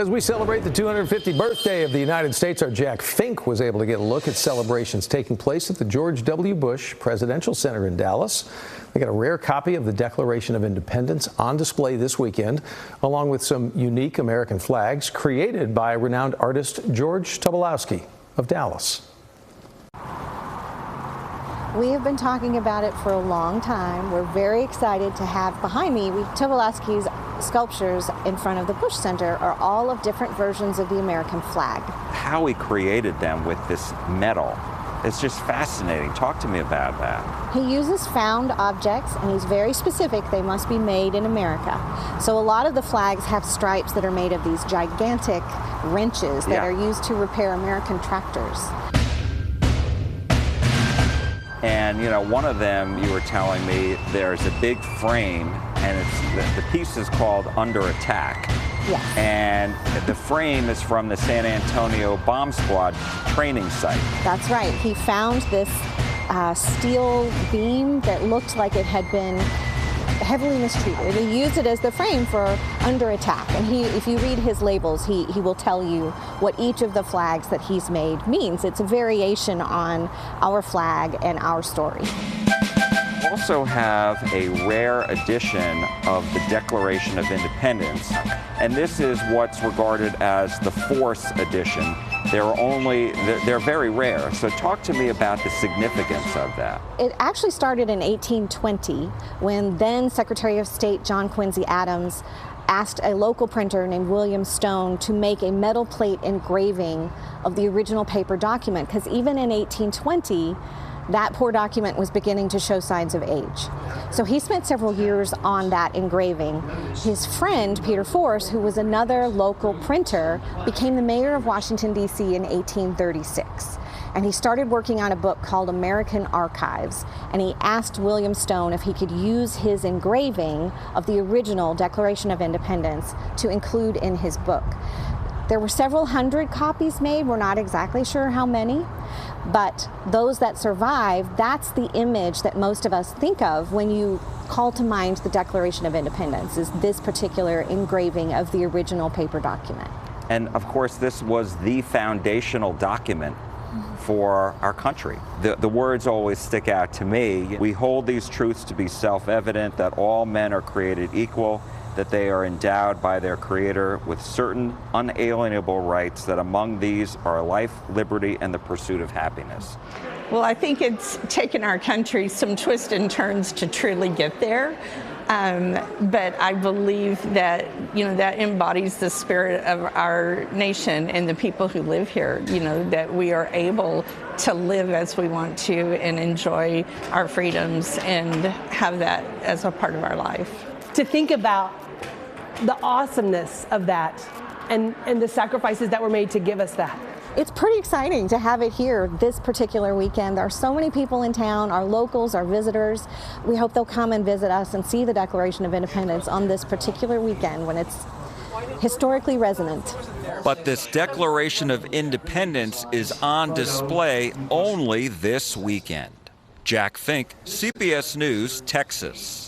As we celebrate the 250th birthday of the United States, our Jack Fink was able to get a look at celebrations taking place at the George W. Bush Presidential Center in Dallas. They got a rare copy of the Declaration of Independence on display this weekend, along with some unique American flags created by renowned artist George Tobolowsky of Dallas. We have been talking about it for a long time. We're very excited to have behind me Tobolowsky's sculptures in front of the Bush Center are all of different versions of the American flag. How he created them with this metal, it's just fascinating. Talk to me about that. He uses found objects, and he's very specific. They must be made in America. So a lot of the flags have stripes that are made of these gigantic wrenches that are used to repair American tractors. And, you know, one of them, you were telling me, there's a big frame, and it's the piece is called Under Attack. Yes. And the frame is from the San Antonio Bomb Squad training site. That's right. He found this steel beam that looked like it had been heavily mistreated. He used it as the frame for Under Attack. And if you read his labels, he will tell you what each of the flags that he's made means. It's a variation on our flag and our story. We also have a rare edition of the Declaration of Independence, and this is what's regarded as the Force edition. They're very rare. So talk to me about the significance of that. It actually started in 1820 when then Secretary of State John Quincy Adams asked a local printer named William Stone to make a metal plate engraving of the original paper document, because even in 1820, that poor document was beginning to show signs of age. So he spent several years on that engraving. His friend, Peter Force, who was another local printer, became the mayor of Washington, D.C. in 1836. And he started working on a book called American Archives. And he asked William Stone if he could use his engraving of the original Declaration of Independence to include in his book. There were several hundred copies made. We're not exactly sure how many, but those that survived, that's the image that most of us think of when you call to mind the Declaration of Independence, is this particular engraving of the original paper document. And of course, this was the foundational document for our country. The words always stick out to me. We hold these truths to be self-evident, that all men are created equal, that they are endowed by their Creator with certain unalienable rights, that among these are life, liberty, and the pursuit of happiness. Well, I think it's taken our country some twists and turns to truly get there. But I believe that, you know, that embodies the spirit of our nation and the people who live here, you know, that we are able to live as we want to and enjoy our freedoms and have that as a part of our life. To think about the awesomeness of that and the sacrifices that were made to give us that. It's pretty exciting to have it here this particular weekend. There are so many people in town, our locals, our visitors. We hope they'll come and visit us and see the Declaration of Independence on this particular weekend when it's historically resonant. But this Declaration of Independence is on display only this weekend. Jack Fink, CBS News, Texas.